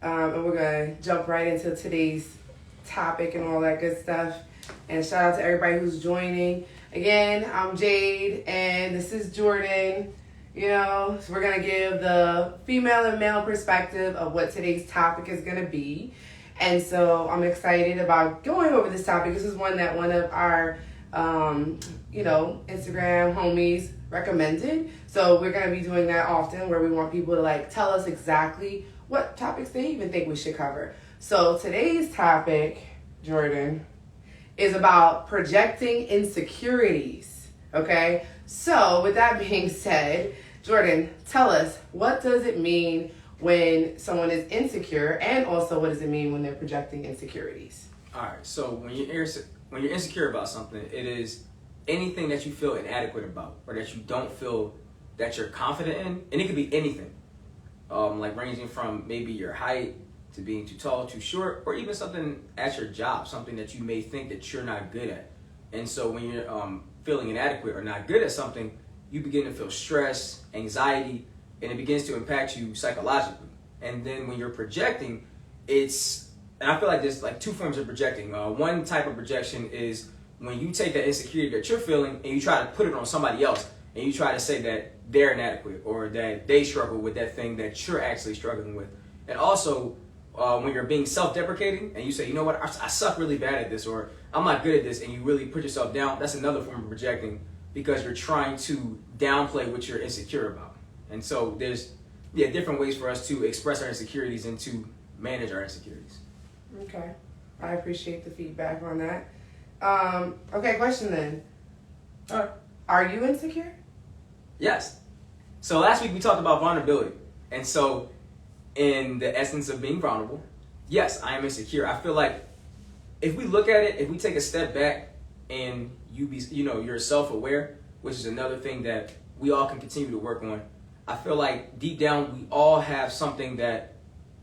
And we're going to jump right into today's topic and all that good stuff. And shout out to everybody who's joining. Again, I'm Jade, and this is Jordan. So we're going to give the female and male perspective of what today's topic is going to be. And so I'm excited about going over this topic. This is one that one of our, Instagram homies recommended. So we're going to be doing that often, where we want people to tell us exactly what topics they even think we should cover. So today's topic, Jordan, is about projecting insecurities. Okay? So with that being said, Jordan, tell us, what does it mean when someone is insecure, and also what does it mean when they're projecting insecurities? All right, so when you're insecure about something, it is anything that you feel inadequate about, or that you don't feel that you're confident in, and it could be anything, ranging from maybe your height to being too tall, too short, or even something at your job, something that you may think that you're not good at. And so when you're feeling inadequate or not good at something, you begin to feel stress, anxiety, and it begins to impact you psychologically. And then when you're projecting, and I feel like there's two forms of projecting. One type of projection is when you take that insecurity that you're feeling and you try to put it on somebody else, and you try to say that they're inadequate or that they struggle with that thing that you're actually struggling with. And also, when you're being self-deprecating and you say, you know what, I suck really bad at this, or I'm not good at this, and you really put yourself down, that's another form of projecting, because you're trying to downplay what you're insecure about. And so there's different ways for us to express our insecurities and to manage our insecurities. Okay. I appreciate the feedback on that. Okay, question then. All right. Are you insecure? Yes. So last week we talked about vulnerability. And so in the essence of being vulnerable, yes, I am insecure. I feel like if we look at it, if we take a step back and you're self-aware, which is another thing that we all can continue to work on, I feel like deep down we all have something that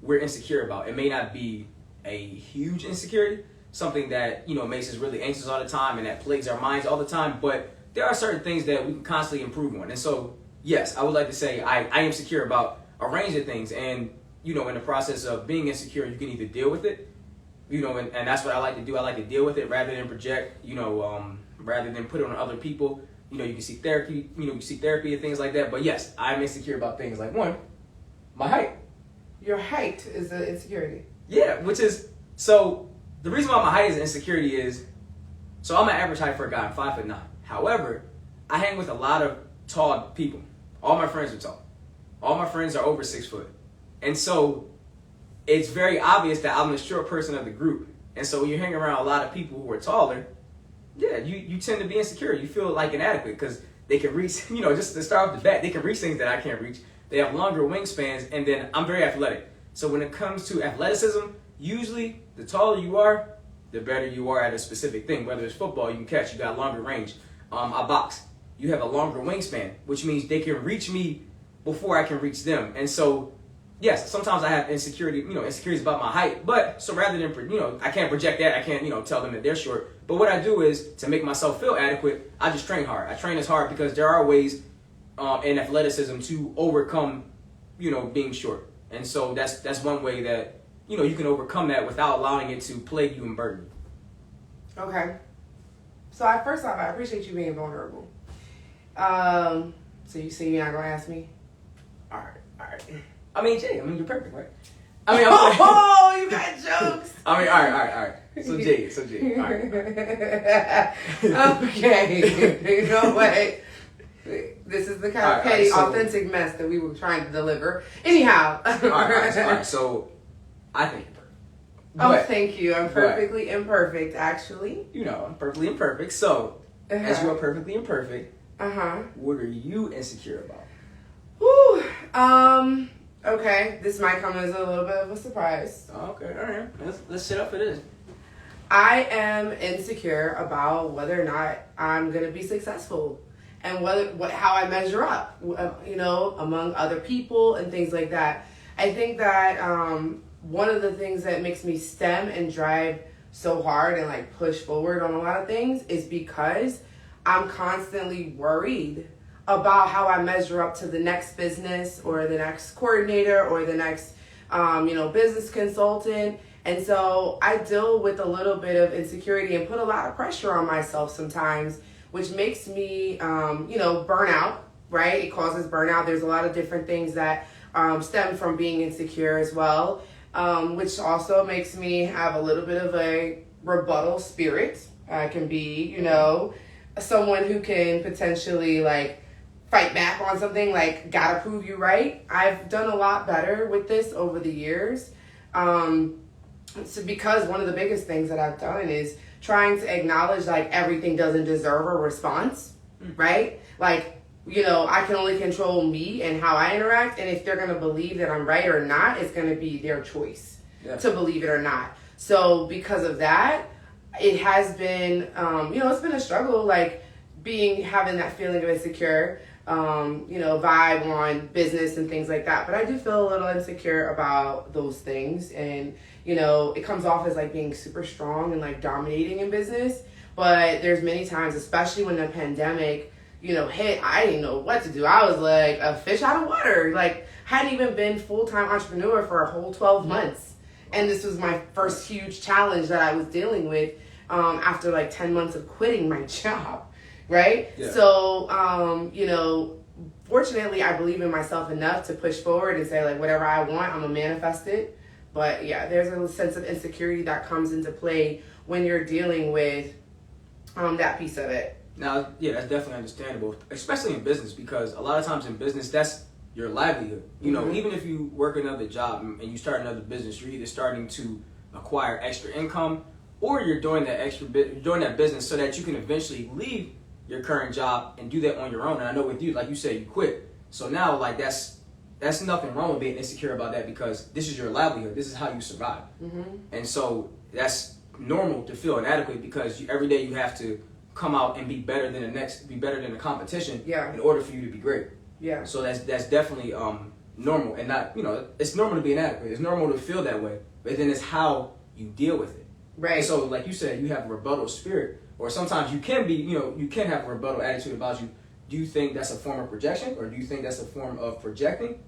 we're insecure about. It may not be a huge insecurity, something that makes us really anxious all the time and that plagues our minds all the time, but there are certain things that we can constantly improve on. And so yes, I would like to say I am secure about a range of things, and in the process of being insecure, you can either deal with it, and that's what I like to do. I like to deal with it rather than project, rather than put it on other people. You can seek therapy, and things like that. But yes, I'm insecure about things like, one, my height. Your height is an insecurity. Yeah, so the reason why my height is an insecurity is, so I'm an average height for a guy, I'm 5'9". However, I hang with a lot of tall people. All my friends are tall. All my friends are over 6 foot. And so it's very obvious that I'm the short person of the group. And so when you're hanging around a lot of people who are taller, yeah, you tend to be insecure. You feel inadequate because they can reach, just to start off the bat, they can reach things that I can't reach. They have longer wingspans, and then I'm very athletic. So when it comes to athleticism, usually the taller you are, the better you are at a specific thing. Whether it's football, you can catch, you got longer range. I box, you have a longer wingspan, which means they can reach me before I can reach them. And so, yes, sometimes I have insecurities about my height, but so rather than, I can't project that, I can't, tell them that they're short. But what I do is, to make myself feel adequate, I just train hard. I train as hard because there are ways in athleticism to overcome, being short. And so that's one way that, you can overcome that without allowing it to plague you and burden you. Okay. So first off, I appreciate you being vulnerable. So you say you're not going to ask me? All right. Jay, you're perfect, right? Oh, you got jokes. All right. So Jay, all right. Okay. No way. This is the kind of petty, authentic mess that we were trying to deliver. Anyhow. All right. So I think you're perfect. Oh, thank you. I'm perfectly imperfect, actually. I'm perfectly imperfect. So, as you are perfectly imperfect, what are you insecure about? Whew. Okay. This might come as a little bit of a surprise. Okay, all right. Let's set up for this. I am insecure about whether or not I'm going to be successful, and how I measure up, among other people and things like that. I think that one of the things that makes me stem and drive so hard and push forward on a lot of things is because I'm constantly worried about how I measure up to the next business or the next coordinator or the next business consultant. And so I deal with a little bit of insecurity and put a lot of pressure on myself sometimes, which makes me, burn out, right? It causes burnout. There's a lot of different things that stem from being insecure as well, which also makes me have a little bit of a rebuttal spirit. I can be, someone who can potentially like fight back on something, like gotta prove you right. I've done a lot better with this over the years. So because one of the biggest things that I've done is trying to acknowledge like everything doesn't deserve a response, right? Like, I can only control me and how I interact. And if they're going to believe that I'm right or not, it's going to be their choice to believe it or not. So because of that, it has been, it's been a struggle, like having that feeling of insecure, vibe on business and things like that. But I do feel a little insecure about those things. And, it comes off as like being super strong and like dominating in business. But there's many times, especially when the pandemic, hit, I didn't know what to do. I was like a fish out of water. Like, hadn't even been full-time entrepreneur for a whole 12 months. And this was my first huge challenge that I was dealing with after like 10 months of quitting my job, right? Yeah. So, fortunately, I believe in myself enough to push forward and say, like, whatever I want, I'm going to manifest it. But yeah, there's a sense of insecurity that comes into play when you're dealing with that piece of it. Now, yeah, that's definitely understandable, especially in business, because a lot of times in business, that's your livelihood. Even if you work another job and you start another business, you're either starting to acquire extra income, or you're doing that business so that you can eventually leave your current job and do that on your own. And I know with you, like you said, you quit. So now, like, that's nothing wrong with being insecure about that, because this is your livelihood. This is how you survive. And so that's normal to feel inadequate, because every day you have to come out and be better than the competition in order for you to be great. Yeah. So that's definitely normal, and not, it's normal to be inadequate. It's normal to feel that way, but then it's how you deal with it. Right. And so like you said, you have a rebuttal spirit, or sometimes you can be, you can have a rebuttal attitude about you. Do you think that's a form of projection, or do you think that's a form of projecting?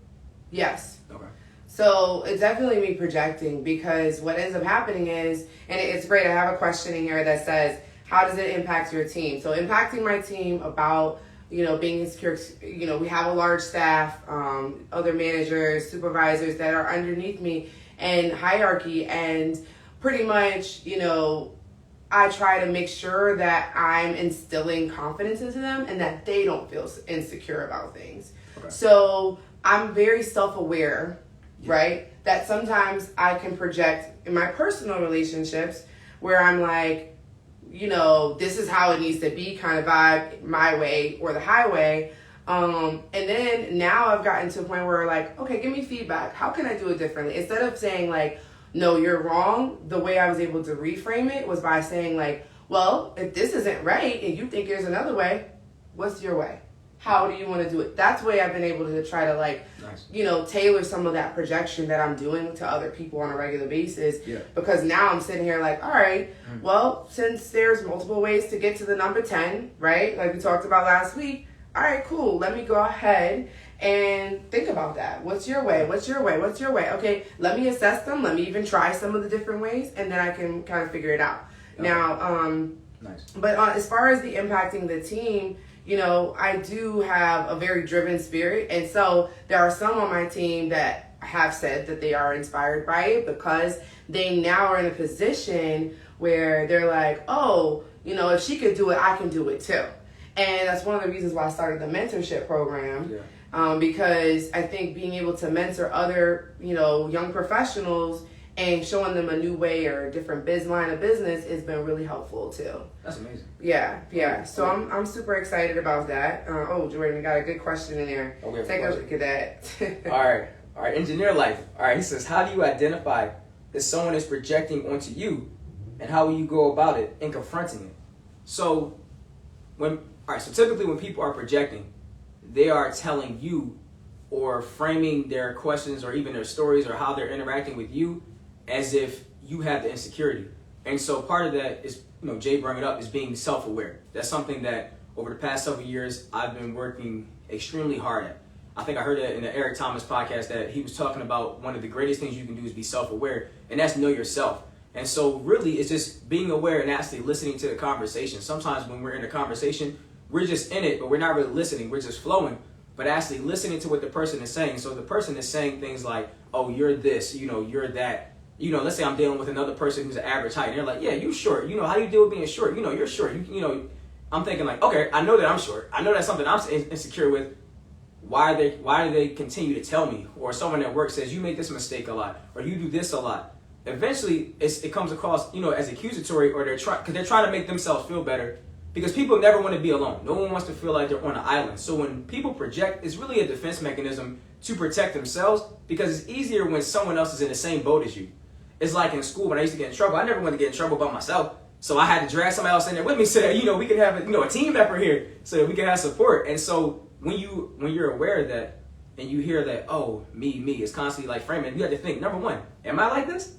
Yes. Okay. So it's definitely me projecting, because what ends up happening is, and it's great, I have a question in here that says, how does it impact your team? So impacting my team about, being insecure, we have a large staff, other managers, supervisors that are underneath me, and hierarchy, and pretty much, I try to make sure that I'm instilling confidence into them and that they don't feel insecure about things. Okay. So I'm very self-aware, right? That sometimes I can project in my personal relationships where I'm like, this is how it needs to be kind of vibe, my way or the highway. And then now I've gotten to a point where like, okay, give me feedback. How can I do it differently? Instead of saying like, no, you're wrong, the way I was able to reframe it was by saying like, well, if this isn't right and you think there's another way, what's your way? How do you want to do it? That's the way I've been able to try to like, tailor some of that projection that I'm doing to other people on a regular basis. Yeah. Because now I'm sitting here like, all right, well, since there's multiple ways to get to the number 10, right? Like we talked about last week. All right, cool. Let me go ahead and think about that. What's your way? What's your way? What's your way? Okay, let me assess them. Let me even try some of the different ways, and then I can kind of figure it out. Okay. Now, nice. But as far as the impacting the team, I do have a very driven spirit. And so there are some on my team that have said that they are inspired by it, because they now are in a position where they're like, oh, if she could do it, I can do it too. And that's one of the reasons why I started the mentorship program. Yeah. Because I think being able to mentor other, young professionals and showing them a new way or a different line of business has been really helpful too. That's amazing. Yeah. So I'm super excited about that. Jordan, you got a good question in there. Okay, take a look at that. All right. Engineer life. All right. He says, how do you identify that someone is projecting onto you, and how will you go about it in confronting it? So typically when people are projecting, they are telling you or framing their questions or even their stories or how they're interacting with you as if you have the insecurity. And so part of that is, Jay brought it up, is being self-aware. That's something that over the past several years I've been working extremely hard at. I think I heard that in the Eric Thomas podcast that he was talking about one of the greatest things you can do is be self-aware, and that's know yourself. And so really it's just being aware and actually listening to the conversation. Sometimes when we're in a conversation, we're just in it, but we're not really listening. We're just flowing, but actually listening to what the person is saying. So the person is saying things like, oh, you're this, you're that. Let's say I'm dealing with another person who's an average height, and they're like, yeah, you short. How do you deal with being short? You're short. I'm thinking like, okay, I know that I'm short. I know that's something I'm insecure with. Why do they continue to tell me? Or someone at work says, you make this mistake a lot, or you do this a lot. Eventually, it comes across, as accusatory, or they're trying to make themselves feel better, because people never want to be alone. No one wants to feel like they're on an island. So when people project, it's really a defense mechanism to protect themselves, because it's easier when someone else is in the same boat as you. It's like in school when I used to get in trouble. I never wanted to get in trouble by myself. So I had to drag somebody else in there with me so that, we can have a team effort here so that we can have support. And so when you're aware of that and you hear that, oh, me, it's constantly like framing, you have to think, number one, am I like this?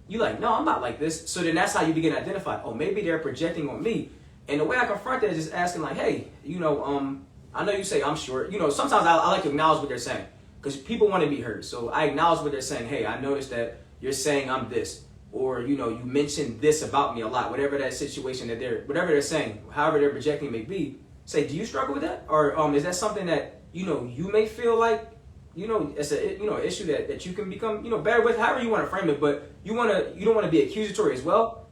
You like, no, I'm not like this. So then that's how you begin to identify, oh, maybe they're projecting on me. And the way I confront that is just asking like, hey, I know you say I'm short. Sometimes I like to acknowledge what they're saying because people want to be heard. So I acknowledge what they're saying. Hey, I noticed that you're saying I'm this, or, you mentioned this about me a lot, whatever that situation whatever they're saying, however they're projecting may be. Say, do you struggle with that? Or is that something that, you may feel like, it's a, issue that you can become, better with, however you want to frame it, but you don't want to be accusatory as well.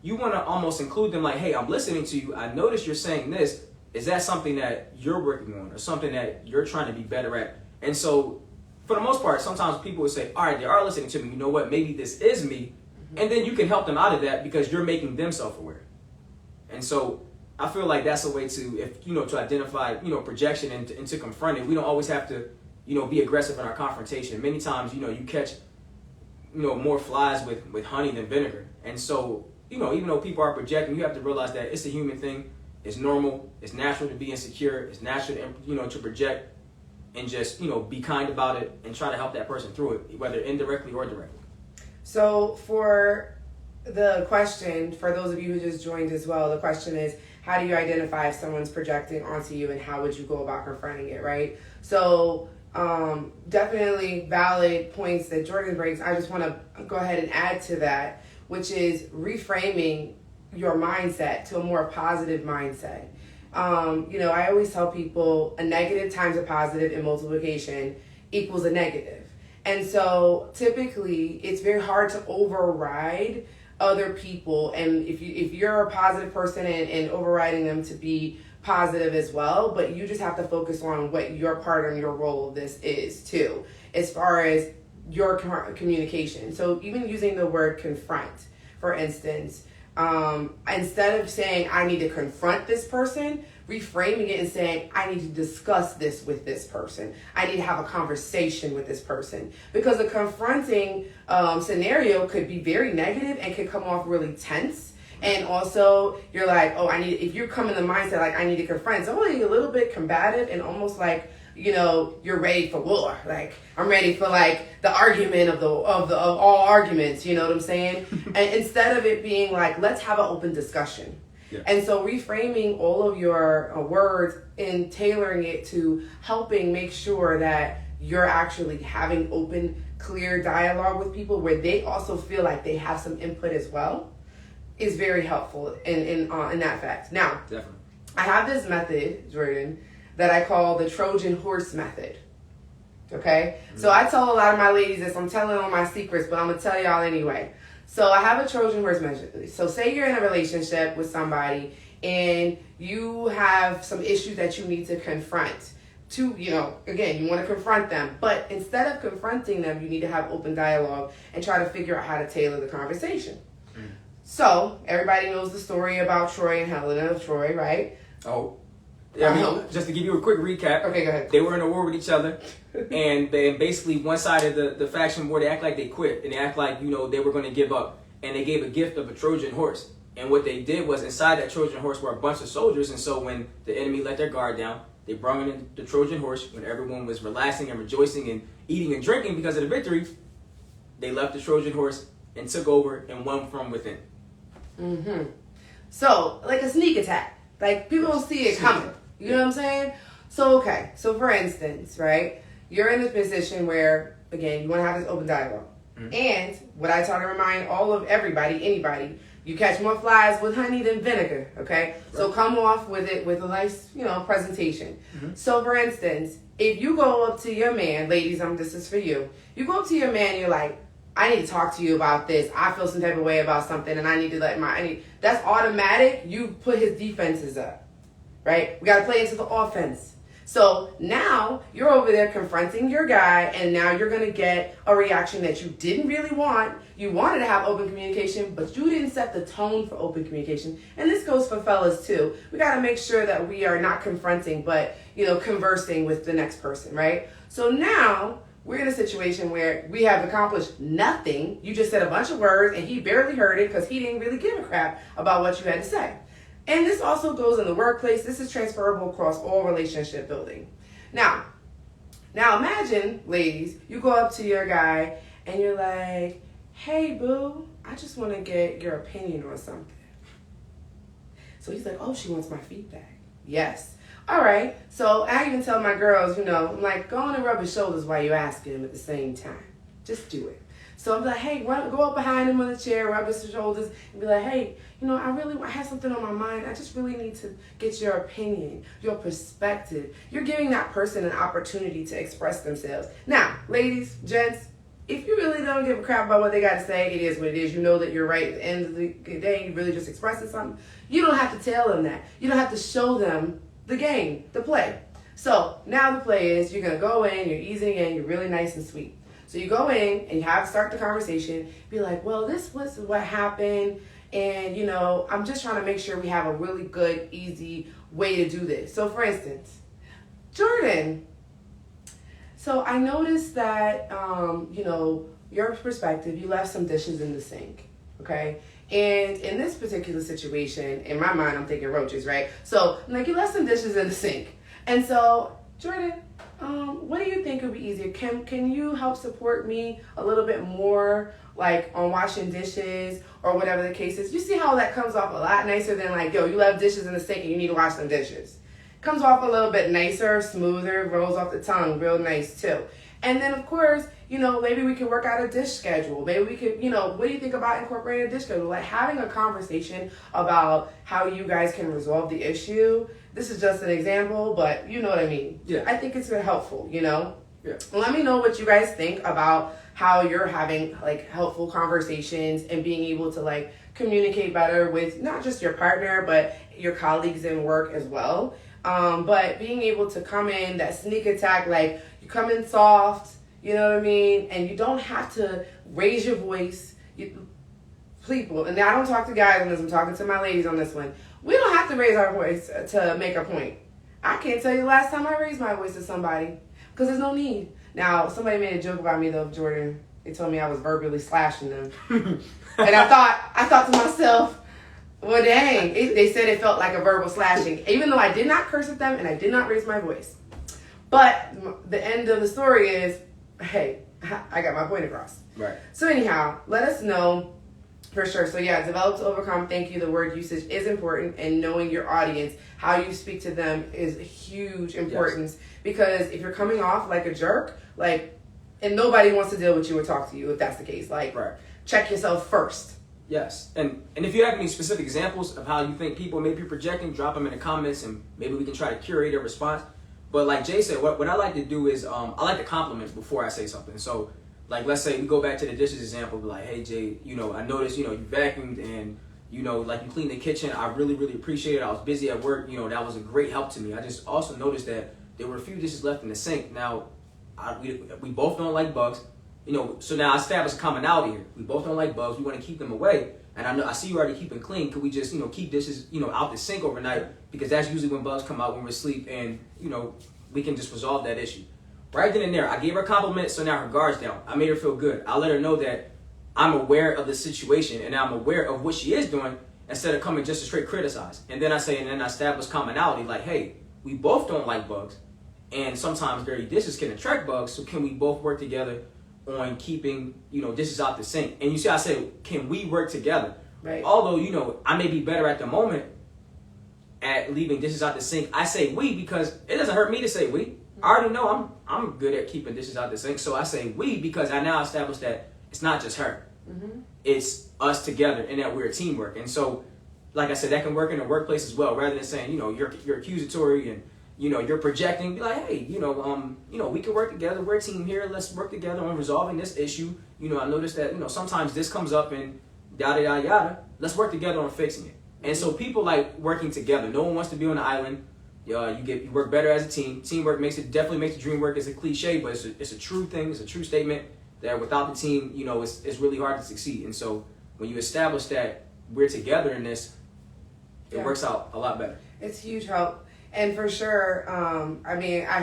You want to almost include them like, hey, I'm listening to you. I noticed you're saying this. Is that something that you're working on or something that you're trying to be better at? And so for the most part, sometimes people would say, all right, they are listening to me. You know what? Maybe this is me. And then you can help them out of that because you're making them self-aware. And so I feel like that's a way to identify, projection and to confront it. We don't always have to, be aggressive in our confrontation. Many times, you catch, more flies with honey than vinegar. And so, even though people are projecting, you have to realize that it's a human thing. It's normal. It's natural to be insecure. It's natural to, to project and just, be kind about it and try to help that person through it, whether indirectly or directly. So for the question, for those of you who just joined as well, the question is, how do you identify if someone's projecting onto you and how would you go about confronting it, right? So definitely valid points that Jordan brings. I just want to go ahead and add to that, which is reframing your mindset to a more positive mindset. I always tell people a negative times a positive in multiplication equals a negative. And so typically it's very hard to override other people. And if you're a positive person and overriding them to be positive as well, but you just have to focus on what your part and your role of this is too, as far as your communication. So even using the word confront, for instance, instead of saying, I need to confront this person, reframing it and saying, I need to discuss this with this person. I need to have a conversation with this person. Because a confronting scenario could be very negative and could come off really tense. And also, you're like, if you come in the mindset like, I need to confront, it's only a little bit combative and almost like, you're ready for war. Like, I'm ready for like the argument of all arguments, you know what I'm saying? And instead of it being like, let's have an open discussion. Yeah. And so reframing all of your words and tailoring it to helping make sure that you're actually having open, clear dialogue with people where they also feel like they have some input as well is very helpful in that fact. Now, definitely. I have this method, Jordan, that I call the Trojan horse method. Okay? Mm-hmm. So I tell a lot of my ladies this. I'm telling all my secrets, but I'm going to tell y'all anyway. So I have a Trojan horse method. So say you're in a relationship with somebody and you have some issues that you need to confront. Again, you want to confront them. But instead of confronting them, you need to have open dialogue and try to figure out how to tailor the conversation. Mm. So everybody knows the story about Troy and Helena of Troy, right? Oh. Yeah, just to give you a quick recap. Okay, go ahead. They were in a war with each other, and basically one side of the faction war, they act like they quit, and they act like, they were going to give up, and they gave a gift of a Trojan horse. And what they did was, inside that Trojan horse were a bunch of soldiers, and so when the enemy let their guard down, they brought in the Trojan horse. When everyone was relaxing and rejoicing and eating and drinking because of the victory, they left the Trojan horse and took over and won from within. Mm-hmm. So, like a sneak attack. Like, people don't see it coming. You know what I'm saying? So for instance, right, you're in this position where, again, you want to have this open dialogue. Mm-hmm. And what I try to remind anybody, you catch more flies with honey than vinegar, okay? Right. So come off with it with a nice, presentation. Mm-hmm. So for instance, if you go up to your man, ladies, this is for you. You go up to your man, you're like, I need to talk to you about this. I feel some type of way about something, and I need to that's automatic. You put his defenses up, right? We got to play into the offense. So now you're over there confronting your guy, and now you're going to get a reaction that you didn't really want. You wanted to have open communication, but you didn't set the tone for open communication. And this goes for fellas too. We got to make sure that we are not confronting, but, conversing with the next person, right? So now we're in a situation where we have accomplished nothing. You just said a bunch of words, and he barely heard it because he didn't really give a crap about what you had to say. And this also goes in the workplace. This is transferable across all relationship building. Now imagine, ladies, you go up to your guy and you're like, hey, boo, I just want to get your opinion on something. So he's like, oh, she wants my feedback. Yes. All right. So I even tell my girls, I'm like, go on and rub his shoulders while you ask him at the same time. Just do it. So I'm like, hey, go up behind him on the chair, rub his shoulders, and be like, hey, I have something on my mind. I just really need to get your opinion, your perspective. You're giving that person an opportunity to express themselves. Now, ladies, gents, if you really don't give a crap about what they got to say, it is what it is. You know that you're right at the end of the day. You really just expressing something. You don't have to tell them that. You don't have to show them the game, the play. So now the play is you're going to go in, you're easing in, you're really nice and sweet. So you go in and you start the conversation, be like, well, this was what happened. And, I'm just trying to make sure we have a really good, easy way to do this. So for instance, Jordan, so I noticed that, your perspective, you left some dishes in the sink. Okay. And in this particular situation, in my mind, I'm thinking roaches, right? So you left some dishes in the sink. And so Jordan, what do you think would be easier? Can you help support me a little bit more, on washing dishes or whatever the case is? You see how that comes off a lot nicer than you left dishes in the sink and you need to wash some dishes. Comes off a little bit nicer, smoother, rolls off the tongue real nice too. And then of course, maybe we could work out a dish schedule. Maybe we could, what do you think about incorporating a dish schedule? Having a conversation about how you guys can resolve the issue. This is just an example, but you know what I mean. Yeah. I think it's been helpful, Yeah. Let me know what you guys think about how you're having helpful conversations and being able to communicate better with not just your partner, but your colleagues in work as well. But being able to come in, that sneak attack, you come in soft, you know what I mean? And you don't have to raise your voice. People, and I don't talk to guys on this, I'm talking to my ladies on this one. We don't have to raise our voice to make a point. I can't tell you the last time I raised my voice to somebody because there's no need. Now, somebody made a joke about me though, Jordan. They told me I was verbally slashing them. And I thought to myself, well, dang, they said it felt like a verbal slashing, even though I did not curse at them and I did not raise my voice. But the end of the story is, hey, I got my point across. Right. So anyhow, let us know for sure. So yeah, develop to overcome. Thank you. The word usage is important, and knowing your audience, how you speak to them is huge importance. Yes. Because if you're coming off like a jerk, and nobody wants to deal with you or talk to you if that's the case. Right. Check yourself first. Yes, and if you have any specific examples of how you think people may be projecting, drop them in the comments, and maybe we can try to curate a response. But like Jay said, what I like to do is I like to compliment before I say something. So let's say we go back to the dishes example, be like, hey Jay, I noticed, you vacuumed and, you cleaned the kitchen. I really, really appreciate it. I was busy at work. That was a great help to me. I just also noticed that there were a few dishes left in the sink. Now, we both don't like bugs. So now I established a commonality here. We both don't like bugs. We want to keep them away. And I see you already keeping clean. Could we just, keep dishes, out the sink overnight? Because that's usually when bugs come out when we're asleep, and, we can just resolve that issue. Right then and there, I gave her a compliment, so now her guard's down. I made her feel good. I let her know that I'm aware of the situation and I'm aware of what she is doing instead of coming just to straight criticize. And then I establish commonality, hey, we both don't like bugs, and sometimes dirty dishes can attract bugs, so can we both work together on keeping, dishes out the sink? And you see, I said, can we work together? Right. Although, I may be better at the moment, at leaving dishes out the sink, I say we because it doesn't hurt me to say we. I already know I'm good at keeping dishes out the sink, so I say we because I now established that it's not just her. It's us together and that we're a teamwork. And so, like I said, that can work in the workplace as well. Rather than saying, you're accusatory and you're projecting, be like, hey, we can work together. We're a team here. Let's work together on resolving this issue. I noticed that sometimes this comes up and yada yada yada. Let's work together on fixing it. And so people like working together. No one wants to be on the island. You work better as a team. Teamwork definitely makes the dream work. It's a cliche, but it's a true thing. It's a true statement that without the team, it's really hard to succeed. And so when you establish that we're together in this, it works out a lot better. It's huge help. And for sure, if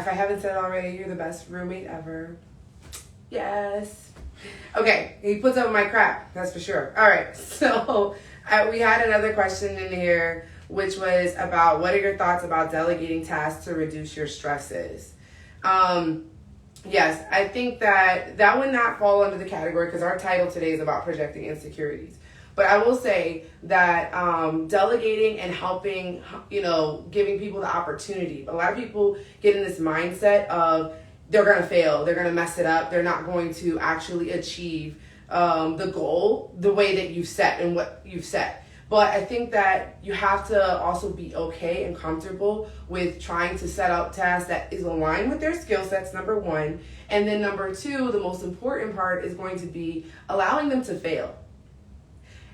I haven't said it already, you're the best roommate ever. Yes. Okay, he puts up my crap, that's for sure. All right, so we had another question in here, which was about what are your thoughts about delegating tasks to reduce your stresses? Yes, I think that would not fall under the category because our title today is about projecting insecurities. But I will say that delegating and helping, giving people the opportunity. A lot of people get in this mindset of they're going to fail, they're going to mess it up, they're not going to actually achieve the goal the way that you've set and what you've set. But I think that you have to also be okay and comfortable with trying to set out tasks that is aligned with their skill sets, number one. And then number two, the most important part is going to be allowing them to fail.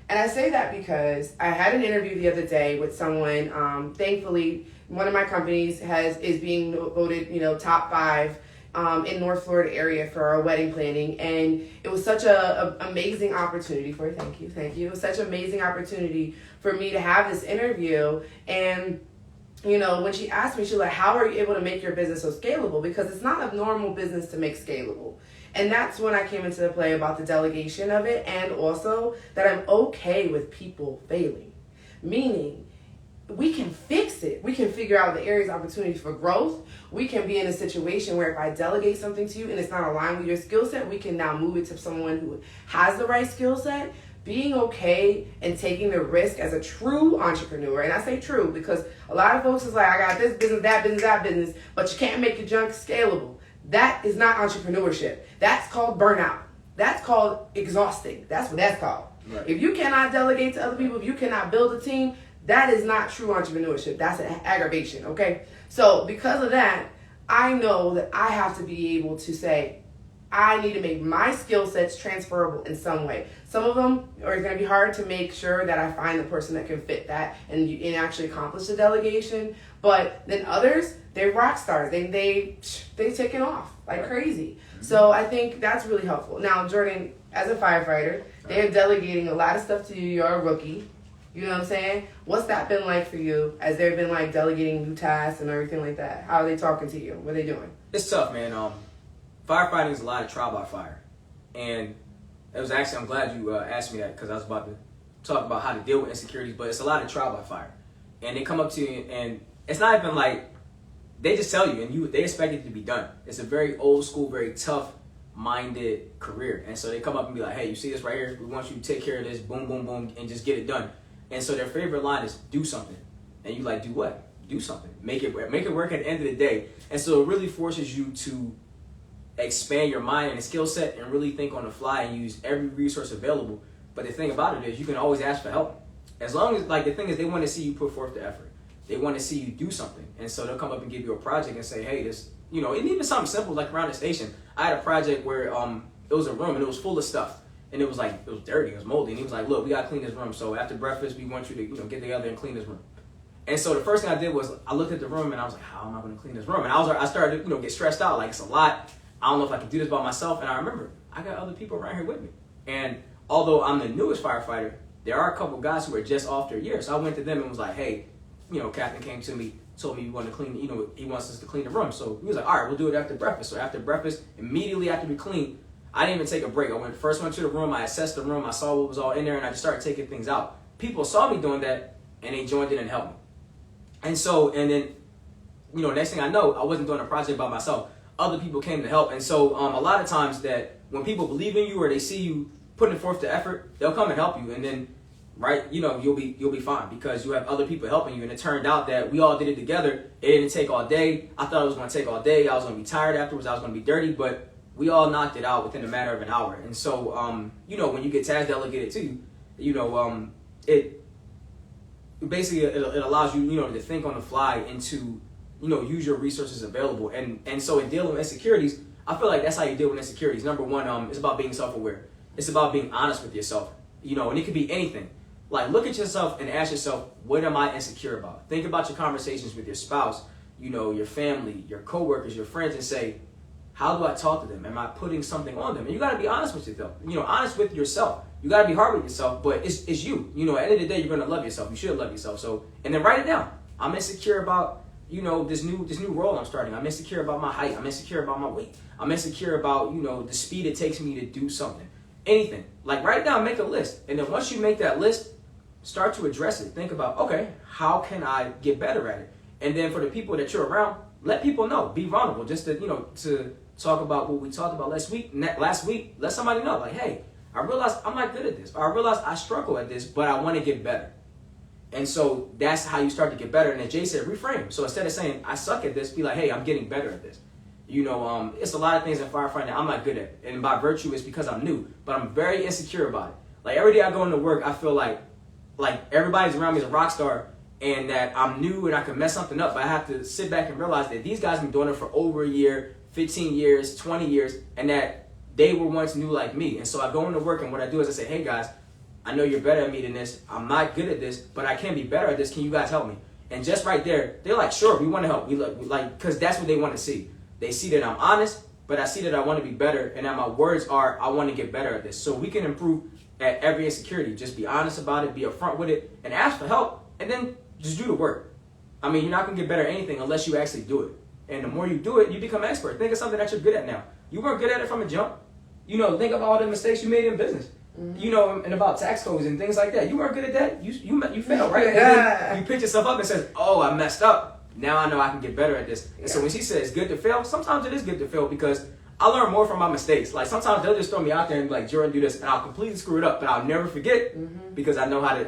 And I say that because I had an interview the other day with someone, thankfully, one of my companies is being voted, top 5 in North Florida area for our wedding planning. And it was such a amazing opportunity thank you. It was such an amazing opportunity for me to have this interview. And, when she asked me, she was like, how are you able to make your business so scalable? Because it's not a normal business to make scalable. And that's when I came into the play about the delegation of it, and also that I'm okay with people failing. Meaning, we can fix it. We can figure out the areas of opportunities for growth. We can be in a situation where if I delegate something to you and it's not aligned with your skill set, we can now move it to someone who has the right skill set. Being okay and taking the risk as a true entrepreneur, and I say true because a lot of folks is like, I got this business, that business, that business, but you can't make your junk scalable. That is not entrepreneurship. That's called burnout. That's called exhausting. That's what that's called. Right. If you cannot delegate to other people, if you cannot build a team, that is not true entrepreneurship. That's an aggravation, okay? So because of that, I know that I have to be able to say, I need to make my skill sets transferable in some way. Some of them are going to be hard to make sure that I find the person that can fit that and actually accomplish the delegation. But then others, they're rock stars. They taking off like crazy. So I think that's really helpful. Now, Jordan, as a firefighter, they're delegating a lot of stuff to you. You're a rookie. You know what I'm saying? What's that been like for you as they've been like delegating new tasks and everything like that? How are they talking to you? What are they doing? It's tough, man. Firefighting is a lot of trial by fire. And it was actually, I'm glad you asked me that because I was about to talk about how to deal with insecurities, but it's a lot of trial by fire. And they come up to you and it's not even like, they just tell you and they expect it to be done. It's a very old school, very tough minded career. And so they come up and be like, hey, you see this right here? We want you to take care of this, boom, boom, boom, and just get it done. And so their favorite line is do something. And you like, do what? Do something. Make it work at the end of the day. And so it really forces you to expand your mind and skill set and really think on the fly and use every resource available. But the thing about it is you can always ask for help. As long as, like, the thing is they want to see you put forth the effort. They want to see you do something. And so they'll come up and give you a project and say, hey, this, and even something simple like around the station. I had a project where it was a room and it was full of stuff. And it was dirty, it was moldy. And he was like, look, we got to clean this room. So after breakfast, we want you to, get together and clean this room. And so the first thing I did was I looked at the room and I was like, how am I going to clean this room? And I started to, get stressed out. Like, it's a lot. I don't know if I can do this by myself. And I remember I got other people around here with me. And although I'm the newest firefighter, there are a couple guys who are just off their year. So I went to them and was like, hey, Captain came to me, told me he wanted to clean, he wants us to clean the room. So he was like, all right, we'll do it after breakfast. So after breakfast, immediately after we cleaned, I didn't even take a break. I went to the room, I assessed the room, I saw what was all in there, and I just started taking things out. People saw me doing that, and they joined in and helped me. And then, next thing I know, I wasn't doing a project by myself. Other people came to help. And so a lot of times that when people believe in you or they see you putting forth the effort, they'll come and help you. And then, right? You'll be fine because you have other people helping you. And it turned out that we all did it together. It didn't take all day. I thought it was going to take all day. I was going to be tired afterwards. I was going to be dirty, but we all knocked it out within a matter of an hour. And so, when you get tasks delegated to you, it basically it allows you, to think on the fly and to, use your resources available. And so in dealing with insecurities, I feel like that's how you deal with insecurities. Number one, it's about being self-aware. It's about being honest with yourself, and it could be anything. Like, look at yourself and ask yourself, what am I insecure about? Think about your conversations with your spouse, your family, your coworkers, your friends, and say, how do I talk to them? Am I putting something on them? And you got to be honest with yourself, honest with yourself. You got to be hard with yourself, but it's you. At the end of the day, you're going to love yourself. You should love yourself. So, and then write it down. I'm insecure about, this new role I'm starting. I'm insecure about my height. I'm insecure about my weight. I'm insecure about, the speed it takes me to do something. Anything. Like, write it down, make a list. And then once you make that list, start to address it. Think about, okay, how can I get better at it? And then for the people that you're around, let people know. Be vulnerable. Just to, to talk about what we talked about last week, let somebody know. Like, hey, I realized I'm not good at this. Or I realized I struggle at this, but I want to get better. And so that's how you start to get better. And then Jay said, reframe. So instead of saying, I suck at this, be like, hey, I'm getting better at this. It's a lot of things in firefighting that I'm not good at. And by virtue, it's because I'm new. But I'm very insecure about it. Like, every day I go into work, I feel like everybody's around me is a rock star and that I'm new and I can mess something up. But I have to sit back and realize that these guys have been doing it for over a year, 15 years, 20 years, and that they were once new like me. And so I go into work, and what I do is I say, hey, guys, I know you're better at me than this. I'm not good at this, but I can be better at this. Can you guys help me? And just right there, they're like, sure, we want to help. We like, because that's what they want to see. They see that I'm honest, but I see that I want to be better, and that my words are, I want to get better at this. So we can improve at every insecurity. Just be honest about it, be upfront with it, and ask for help, and then just do the work. I mean, you're not going to get better at anything unless you actually do it. And the more you do it, you become an expert. Think of something that you're good at now. You weren't good at it from a jump. Think of all the mistakes you made in business. And about tax codes and things like that. You weren't good at that. You failed, right? And then you pick yourself up and says, oh, I messed up. Now I know I can get better at this. And so when she says it's good to fail, sometimes it is good to fail because I learn more from my mistakes. Like, sometimes they'll just throw me out there and be like, Jordan, do this, and I'll completely screw it up, but I'll never forget because I know how to,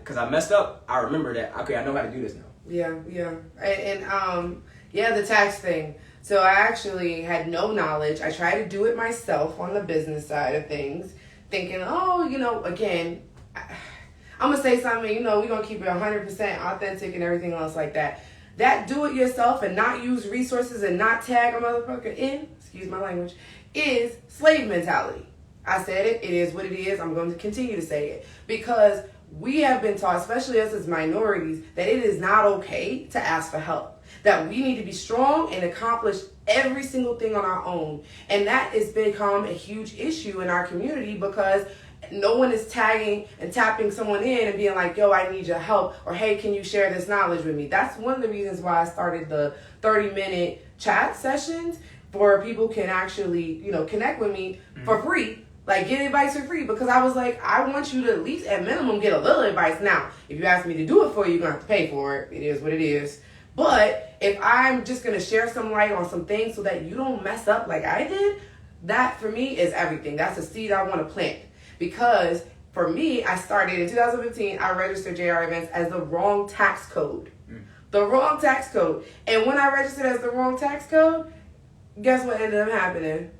because I messed up, I remember that, okay, I know how to do this now. Yeah. And the tax thing. So I actually had no knowledge. I tried to do it myself on the business side of things, thinking, again, I'm going to say something, we're going to keep it 100% authentic and everything else like that. That do it yourself and not use resources and not tag a motherfucker in, excuse my language, is slave mentality. I said it. It is what it is. I'm going to continue to say it because we have been taught, especially us as minorities, that it is not okay to ask for help. That we need to be strong and accomplish every single thing on our own. And that has become a huge issue in our community because no one is tagging and tapping someone in and being like, yo, I need your help, or hey, can you share this knowledge with me? That's one of the reasons why I started the 30-minute chat sessions where people can actually, connect with me for free, like get advice for free, because I was like, I want you to at least at minimum get a little advice. Now, if you ask me to do it for you, you're going to have to pay for it. It is what it is. But if I'm just going to share some light on some things so that you don't mess up like I did, that for me is everything. That's a seed I want to plant. Because for me, I started in 2015, I registered JR Events as the wrong tax code. The wrong tax code. And when I registered as the wrong tax code, guess what ended up happening?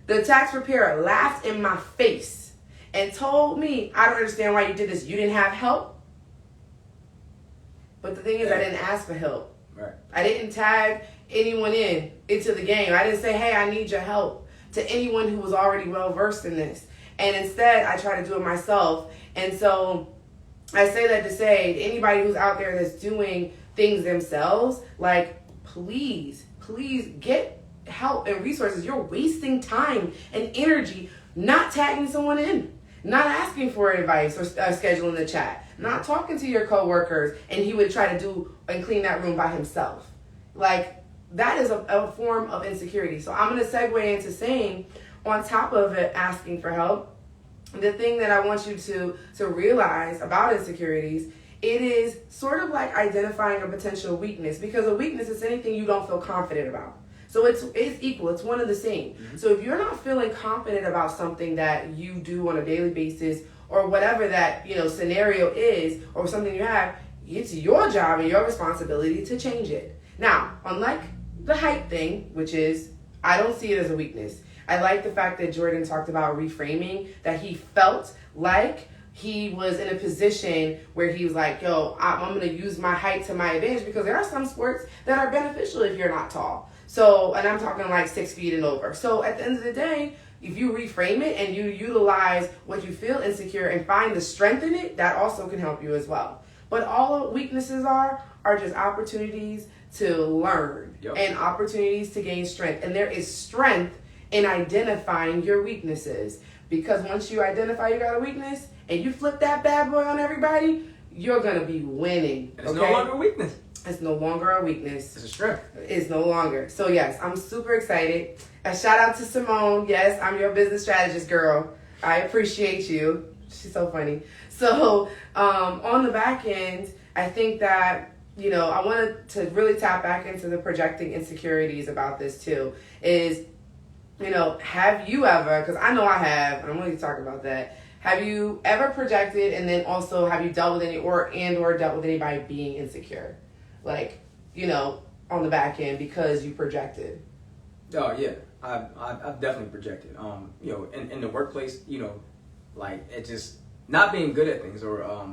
The tax preparer laughed in my face and told me, I don't understand why you did this. You didn't have help? But the thing is, I didn't ask for help. Right. I didn't tag anyone into the game. I didn't say, hey, I need your help to anyone who was already well versed in this. And instead, I try to do it myself. And so I say that to say, anybody who's out there that's doing things themselves, like, please get help and resources. You're wasting time and energy not tagging someone in, not asking for advice or scheduling the chat, not talking to your coworkers, and he would try to do and clean that room by himself. Like, that is a form of insecurity. So I'm going to segue into saying, on top of it, asking for help, the thing that I want you to realize about insecurities, it is sort of like identifying a potential weakness, because a weakness is anything you don't feel confident about. So it's equal. It's one and the same. So if you're not feeling confident about something that you do on a daily basis, or whatever that, scenario is or something you have, it's your job and your responsibility to change it. Now, unlike the height thing, which is, I don't see it as a weakness. I like the fact that Jordan talked about reframing, that he felt like he was in a position where he was like, yo, I'm going to use my height to my advantage, because there are some sports that are beneficial if you're not tall. So, and I'm talking like 6 feet and over. So at the end of the day, if you reframe it and you utilize what you feel insecure and find the strength in it, that also can help you as well. But all weaknesses are just opportunities to learn and opportunities to gain strength. And there is strength in identifying your weaknesses, because once you identify you got a weakness and you flip that bad boy on everybody, you're going to be winning. And it's no longer a weakness. It's no longer a weakness. It's a strength. It's no longer. So yes, I'm super excited. A shout out to Simone. Yes, I'm your business strategist, girl. I appreciate you. She's so funny. So on the back end, I think that, I wanted to really tap back into the projecting insecurities about this too. Is, have you ever, because I know I have, and I'm going to talk about that. Have you ever projected, and then also have you dealt with any or dealt with anybody being insecure? Like, on the back end because you projected. Oh yeah, I've definitely projected. In the workplace, like it just not being good at things, or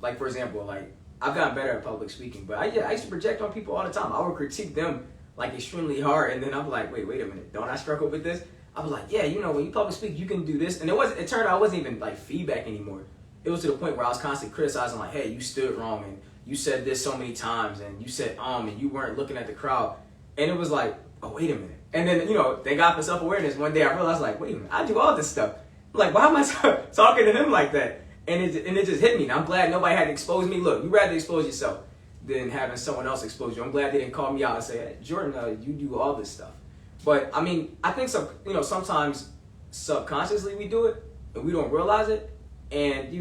like for example, like I've gotten better at public speaking, but I used to project on people all the time. I would critique them like extremely hard, and then I'm like, wait a minute, don't I struggle with this? I was like, yeah, when you public speak, you can do this, and it turned out it wasn't even like feedback anymore. It was to the point where I was constantly criticizing, like, hey, you stood wrong, and you said this so many times, and you said and you weren't looking at the crowd, and it was like, oh, wait a minute. And then thank God for self-awareness. One day I realized, like, wait a minute, I do all this stuff. Like, why am I talking to him like that? And it just hit me. And I'm glad nobody had to expose me. Look, you rather expose yourself than having someone else expose you. I'm glad they didn't call me out and say, hey, Jordan, you do all this stuff. But I mean, I think sometimes subconsciously we do it and we don't realize it. And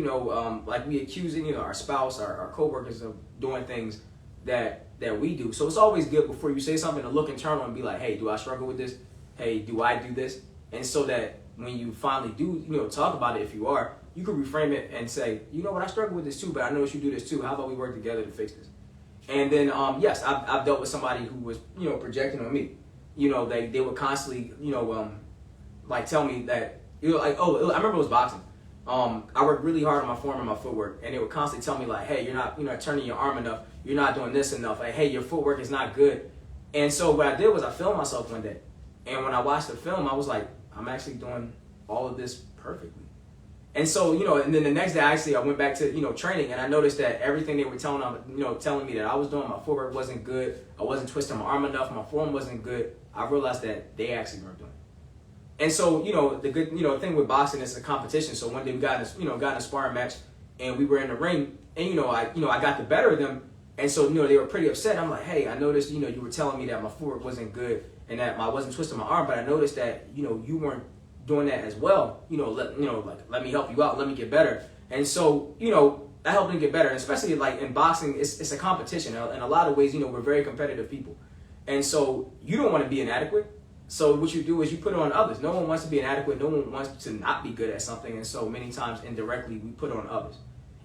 like we accusing our spouse, our coworkers of doing things that we do. So it's always good before you say something to look internal and be like, hey, do I struggle with this? Hey, do I do this? And so that when you finally do talk about it, if you are, you can reframe it and say, you know what, I struggle with this too, but I noticed you do this too. How about we work together to fix this? And then yes, I've dealt with somebody who was projecting on me. They would constantly like tell me that I remember it was boxing. I worked really hard on my form and my footwork, and they would constantly tell me like, hey, you're not turning your arm enough, you're not doing this enough, like, hey, your footwork is not good. And so what I did was I filmed myself one day, and when I watched the film, I was like, I'm actually doing all of this perfectly. And so and then the next day I went back to training, and I noticed that everything they were telling me that I was doing, my footwork wasn't good, I wasn't twisting my arm enough, my form wasn't good. I realized that they actually weren't doing it. And so, the good, thing with boxing is a competition. So one day we got in a sparring match, and we were in the ring, and I got the better of them, and so they were pretty upset. I'm like, hey, I noticed you were telling me that my footwork wasn't good and that I wasn't twisting my arm, but I noticed that you weren't doing that as well. Let me help you out, let me get better. And so that helped me get better. And especially like in boxing, it's a competition. In a lot of ways, we're very competitive people, and so you don't want to be inadequate. So what you do is you put it on others. No one wants to be inadequate. No one wants to not be good at something. And so many times indirectly we put it on others.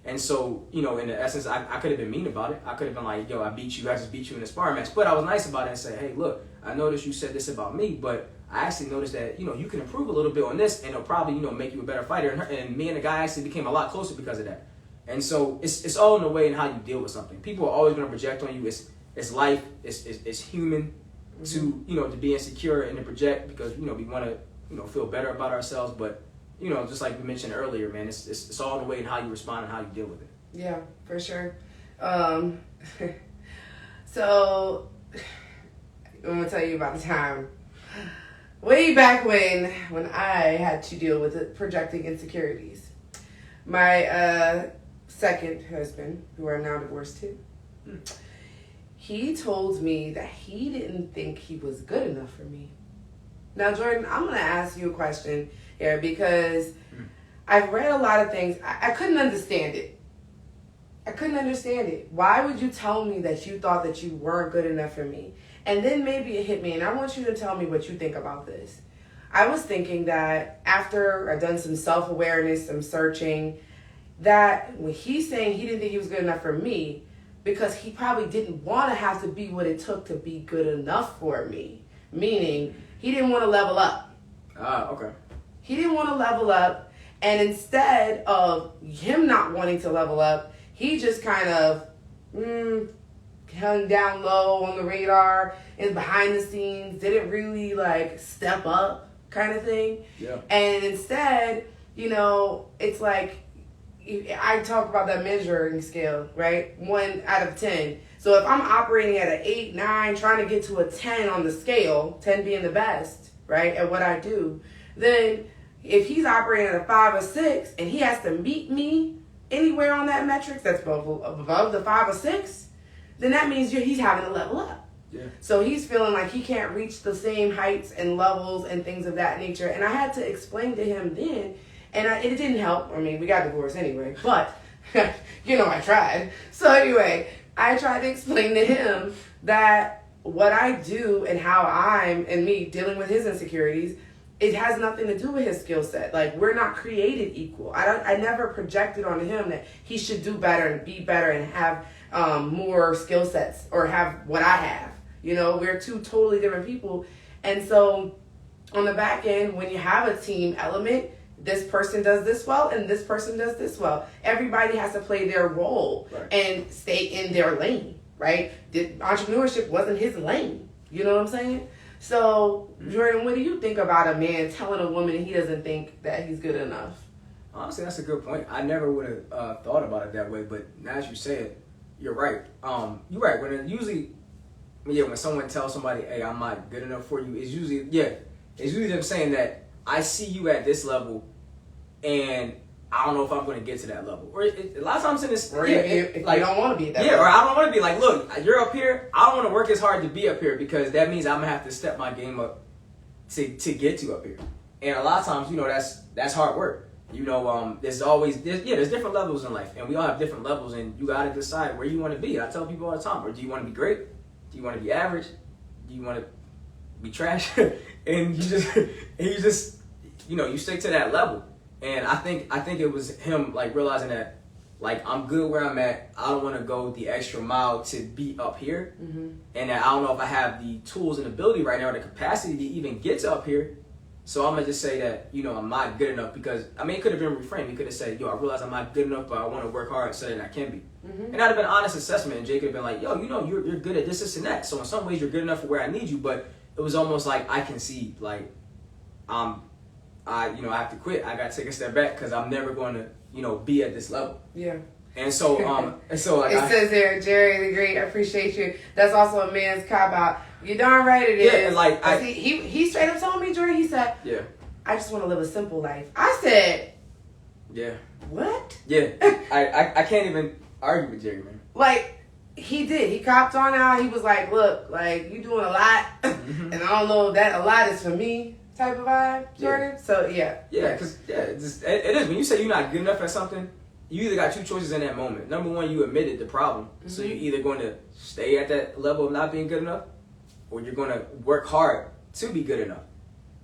And so, in the essence, I could have been mean about it. I could have been like, yo, I just beat you in a sparring match. But I was nice about it and said, hey, look, I noticed you said this about me, but I actually noticed that, you can improve a little bit on this, and it'll probably, make you a better fighter. And me and the guy actually became a lot closer because of that. And so it's all in the way in how you deal with something. People are always going to project on you. It's life. It's human. To to be insecure and to project because we want to feel better about ourselves, but just like we mentioned earlier, man, it's all in the way in how you respond and how you deal with it. Yeah, for sure. So I'm gonna tell you about the time way back when I had to deal with projecting insecurities. My second husband, who I'm now divorced to. He told me that he didn't think he was good enough for me. Now, Jordan, I'm going to ask you a question here because I've read a lot of things. I couldn't understand it. Why would you tell me that you thought that you weren't good enough for me? And then maybe it hit me, and I want you to tell me what you think about this. I was thinking that after I've done some self-awareness, some searching, that when he's saying he didn't think he was good enough for me, because he probably didn't want to have to be what it took to be good enough for me. Meaning, he didn't want to level up. Okay. He didn't want to level up, and instead of him not wanting to level up, he just kind of hung down low on the radar and behind the scenes, didn't really like step up kind of thing. Yeah. And instead, it's like, I talk about that measuring scale, right? 1 out of 10. So if I'm operating at an 8, 9, trying to get to a 10 on the scale, 10 being the best, right, at what I do, then if he's operating at a 5 or 6 and he has to meet me anywhere on that metric that's above the 5 or 6, then that means he's having to level up. Yeah. So he's feeling like he can't reach the same heights and levels and things of that nature. And I had to explain to him then, and it didn't help. I mean, we got divorced anyway, but, I tried. So anyway, I tried to explain to him that what I do and how and me dealing with his insecurities, it has nothing to do with his skill set. Like, we're not created equal. I never projected onto him that he should do better and be better and have more skill sets or have what I have. We're two totally different people. And so on the back end, when you have a team element, this person does this well and this person does this well. Everybody has to play their role and stay in their lane, right? Entrepreneurship wasn't his lane. You know what I'm saying? So, Jordan, what do you think about a man telling a woman he doesn't think that he's good enough? Honestly, that's a good point. I never would have thought about it that way, but now as you say it, you're right. You're right. When someone tells somebody, "Hey, I'm not good enough for you," it's usually them saying that I see you at this level, and I don't know if I'm going to get to that level. Or a lot of times in this, or if you don't want to be at that level. Or I don't want to be like, look, you're up here. I don't want to work as hard to be up here because that means I'm gonna have to step my game up to get to up here. And a lot of times, that's hard work. There's different levels in life, and we all have different levels, and you got to decide where you want to be. I tell people all the time, or do you want to be great? Do you want to be average? Do you want to be trash? And you just you stick to that level. And I think it was him like realizing that like I'm good where I'm at. I don't want to go the extra mile to be up here, and that I don't know if I have the tools and ability right now or the capacity to even get to up here. So I'm gonna just say that I'm not good enough because it could have been reframed. He could have said, I realize I'm not good enough, but I want to work hard so that I can be. And that'd have been an honest assessment. And Jay could have been like, you're good at this and that. So in some ways you're good enough for where I need you, but it was almost like I concede, like I have to quit. I got to take a step back because I'm never going to be at this level. Yeah. And so it says there, Jerry the Great, I appreciate you. That's also a man's cop out. You darn right it is. Yeah, and like he straight up told me, Jordan. He said, "Yeah, I just want to live a simple life." I said, "Yeah, what?" Yeah, I can't even argue with Jerry, man. Like he did. He copped on out. He was like, "Look, like you doing a lot, and I don't know if that a lot is for me." Type of vibe, Jordan. So because it is when you say you're not good enough at something. You either got two choices in that moment. Number one, you admitted the problem. So you're either going to stay at that level of not being good enough, or you're going to work hard to be good enough.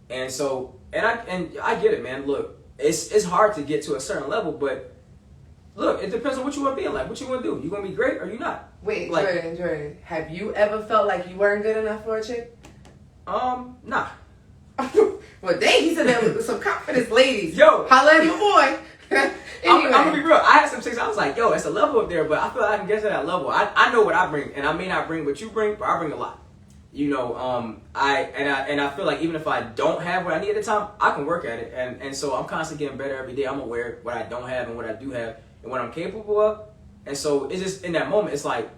And so, and I get it, man. Look, it's hard to get to a certain level, but look, it depends on what you want to be in life. What you want to do? You going to be great or you not? Wait, like, Jordan, have you ever felt like you weren't good enough for a chick? Nah. Well, dang, he said that with some confidence, ladies. Yo, holla at my boy. Anyway. I'm gonna be real. I had some chicks. I was like, it's a level up there, but I feel like I can get to that level. I know what I bring, and I may not bring what you bring, but I bring a lot. I feel like even if I don't have what I need at the time, I can work at it, and so I'm constantly getting better every day. I'm aware of what I don't have and what I do have, and what I'm capable of. And so it's just in that moment, it's like,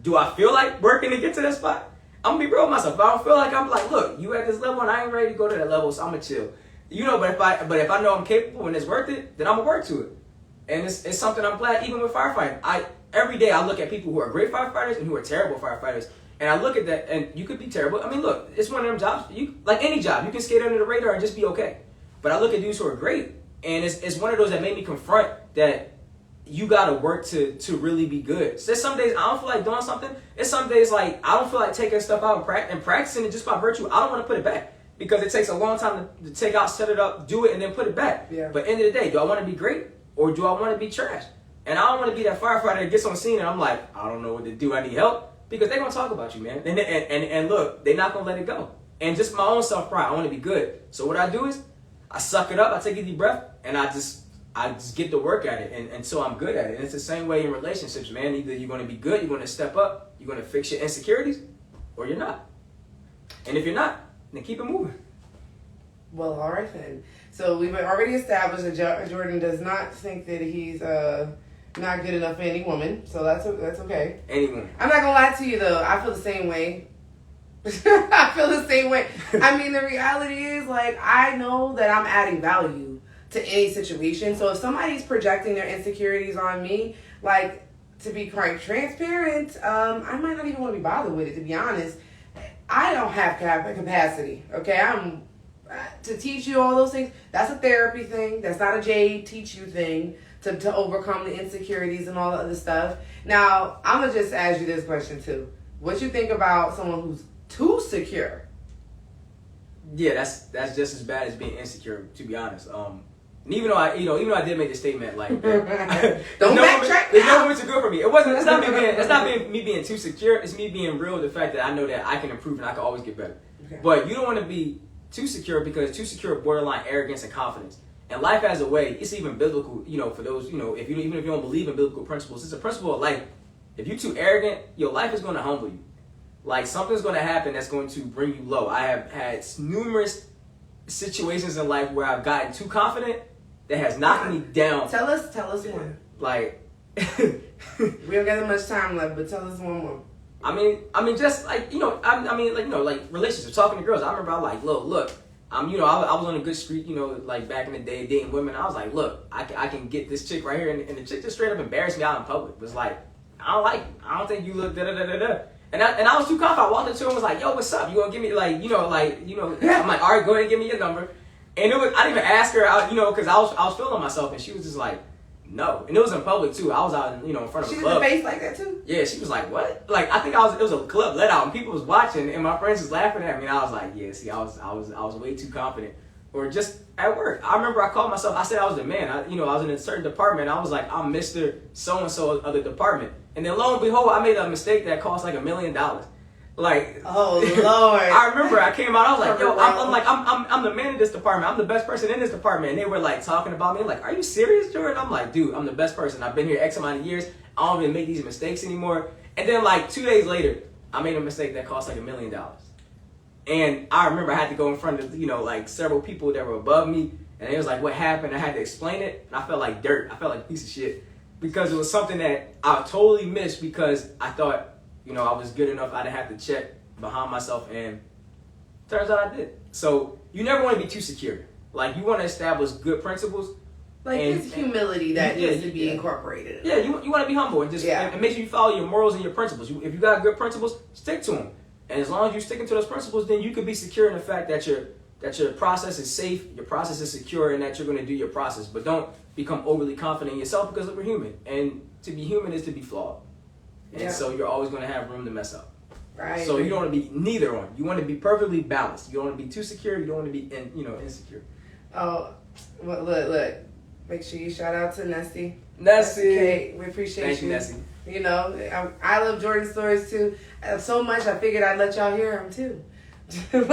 do I feel like working to get to that spot? I'm gonna be real with myself. If I don't feel like I'm like, look, you at this level, and I ain't ready to go to that level, so I'm gonna chill. But if I know I'm capable and it's worth it, then I'm gonna work to it. And it's something I'm glad, even with firefighting. Every day I look at people who are great firefighters and who are terrible firefighters. And I look at that, and you could be terrible. I mean, look, it's one of them jobs. Like any job, you can skate under the radar and just be okay. But I look at dudes who are great, and it's one of those that made me confront that you gotta work to really be good. So there's some days I don't feel like doing something. It's some days like I don't feel like taking stuff out and practicing it just by virtue. I don't want to put it back. because it takes a long time to take out, set it up, do it, and then put it back. Yeah. But end of the day, do I want to be great or do I want to be trash? And I don't want to be that firefighter that gets on scene and I'm like, I don't know what to do. I need help, because they're gonna talk about you, man. And look, they're not gonna let it go. And just my own self pride, I want to be good. So what I do is I suck it up. I take a deep breath and I just get to work at it, and so I'm good at it. And it's the same way in relationships, man. Either you're going to be good, you're going to step up, you're going to fix your insecurities, or you're not. And if you're not, then keep it moving. Well, all right then. So we've already established that Jordan does not think that he's not good enough for any woman. So that's okay. Any woman. I'm not gonna lie to you though. I feel the same way. I feel the same way. I mean, the reality is, like, I know that I'm adding value to any situation. So if somebody's projecting their insecurities on me, like, to be quite transparent, I might not even want to be bothered with it, to be honest. I don't have capacity, okay? I'm to teach you all those things. That's a therapy thing. That's not a Jade teach you thing to overcome the insecurities and all the other stuff. Now, I'm going to just ask you this question, too. What you think about someone who's too secure? Yeah, that's just as bad as being insecure, to be honest. And even though I did make the statement like that, don't backtrack. There's no women too good for me. It wasn't. It's not me being too secure. It's me being real. The fact that I know that I can improve and I can always get better. Okay. But you don't want to be too secure, because too secure borderline arrogance and confidence. And life has a way. It's even biblical. For those even if you don't believe in biblical principles, it's a principle of life. If you're too arrogant, your life is going to humble you. Like, something's going to happen that's going to bring you low. I have had numerous situations in life where I've gotten too confident that has knocked me down. Tell us one. Like, we don't got that much time left, but tell us one more. I mean, just like, like relationships, talking to girls. I remember I was like, look, I was on a good streak, like back in the day, dating women. I was like, look, I can get this chick right here, and the chick just straight up embarrassed me out in public. Was like, I don't like you. I don't think you look da da da da da. And I was too confident. I walked up to her and was like, yo, what's up? You gonna give me I'm like, all right, go ahead and give me your number. And I didn't even ask her out, because I was feeling myself, and she was just like, no. And it was in public too. I was out, in front of a club. She did the face like that too? Yeah, she was like, what? Like, I think it was a club let out, and people was watching, and my friends was laughing at me, and I was like, yeah, see, I was way too confident. Or just at work. I remember I called myself, I said I was the man. I was in a certain department. I was like, I'm Mr. So-and-so of the department. And then lo and behold, I made a mistake that cost like $1 million. Like, oh Lord! I remember I came out. I was like, yo, I'm the man of this department. I'm the best person in this department. And they were like talking about me. Like, are you serious, Jordan? I'm like, dude, I'm the best person. I've been here X amount of years. I don't even make these mistakes anymore. And then like 2 days later, I made a mistake that cost like $1 million. And I remember I had to go in front of like several people that were above me, and it was like, what happened? I had to explain it, and I felt like dirt. I felt like a piece of shit, because it was something that I totally missed, because I thought I was good enough. I didn't have to check behind myself, and turns out I did. So you never want to be too secure. Like, you want to establish good principles. Like, it's humility that needs to be incorporated. Yeah, you want to be humble, and just and make sure you follow your morals and your principles. If you got good principles, stick to them. And as long as you're sticking to those principles, then you can be secure in the fact that your process is safe, your process is secure, and that you're going to do your process. But don't become overly confident in yourself, because we're human, and to be human is to be flawed. And so you're always going to have room to mess up. Right. So you don't want to be neither one. You want to be perfectly balanced. You don't want to be too secure. You don't want to be insecure. Oh, well, look. Make sure you shout out to Nessie. Nessie. We appreciate Thank you, Nessie. I love Jordan's stories too so much. I figured I'd let y'all hear them too. Look,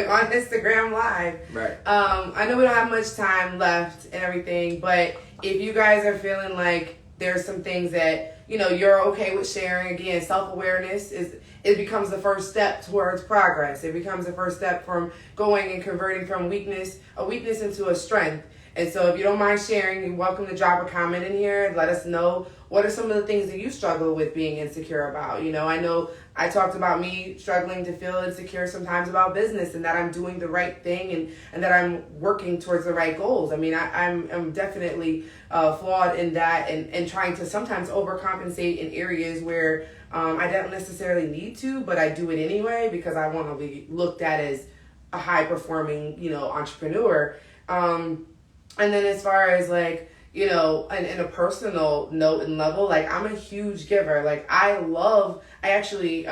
on Instagram Live. Right. I know we don't have much time left and everything, but if you guys are feeling like there's some things that you're okay with sharing, again, self-awareness it becomes the first step towards progress. It becomes the first step from going and converting from a weakness into a strength. And so if you don't mind sharing, you're welcome to drop a comment in here and let us know what are some of the things that you struggle with being insecure about. I know I talked about me struggling to feel insecure sometimes about business, and that I'm doing the right thing and that I'm working towards the right goals. I mean, I'm definitely flawed in that, and trying to sometimes overcompensate in areas where I don't necessarily need to, but I do it anyway because I want to be looked at as a high performing, entrepreneur. And then as far as like, you know, and in a personal note and level, like I'm a huge giver. Like I actually,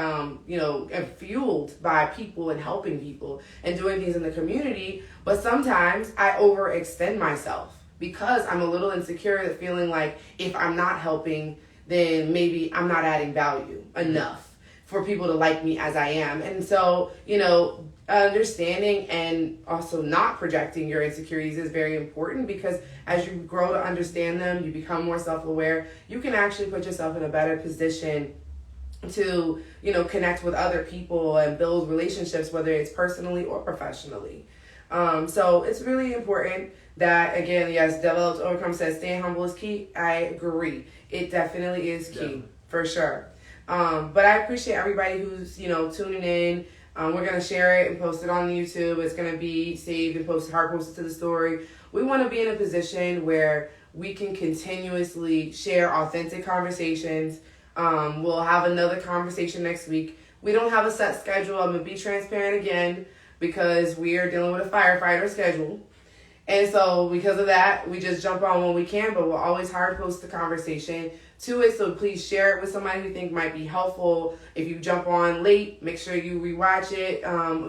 you know, am fueled by people and helping people and doing things in the community. But sometimes I overextend myself because I'm a little insecure at feeling like if I'm not helping, then maybe I'm not adding value enough for people to like me as I am. And so, you know, understanding and also not projecting your insecurities is very important, because as you grow to understand them, you become more self-aware, you can actually put yourself in a better position to, you know, connect with other people and build relationships, whether it's personally or professionally. So it's really important that, again, yes, develop to overcome says staying humble is key. I agree. It definitely is key, for sure. But I appreciate everybody who's, you know, tuning in. We're going to share it and post it on YouTube. It's going to be saved and hard posted to the story. We want to be in a position where we can continuously share authentic conversations. We'll have another conversation next week. We don't have a set schedule. I'm going to be transparent again because we are dealing with a firefighter schedule. And so because of that, we just jump on when we can, but we'll always hard post the conversation to it. So please share it with somebody who you think might be helpful. If you jump on late, make sure you rewatch it.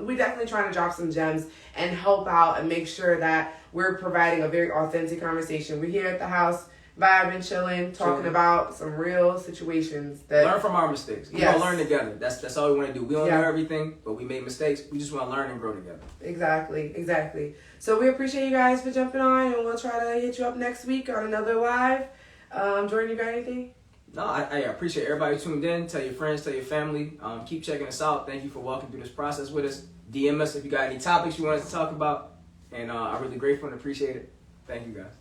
We're definitely trying to drop some gems and help out and make sure that we're providing a very authentic conversation. We're here at the house, vibing, chilling, talking about some real situations. That learn from our mistakes. We want to learn together. That's all we want to do. We don't know everything, but we made mistakes. We just want to learn and grow together. Exactly. So we appreciate you guys for jumping on, and we'll try to hit you up next week on another live. Jordan, you got anything? No, I appreciate everybody tuned in. Tell your friends, tell your family. Keep checking us out. Thank you for walking through this process with us. DM us if you got any topics you want us to talk about. And I'm really grateful and appreciate it. Thank you, guys.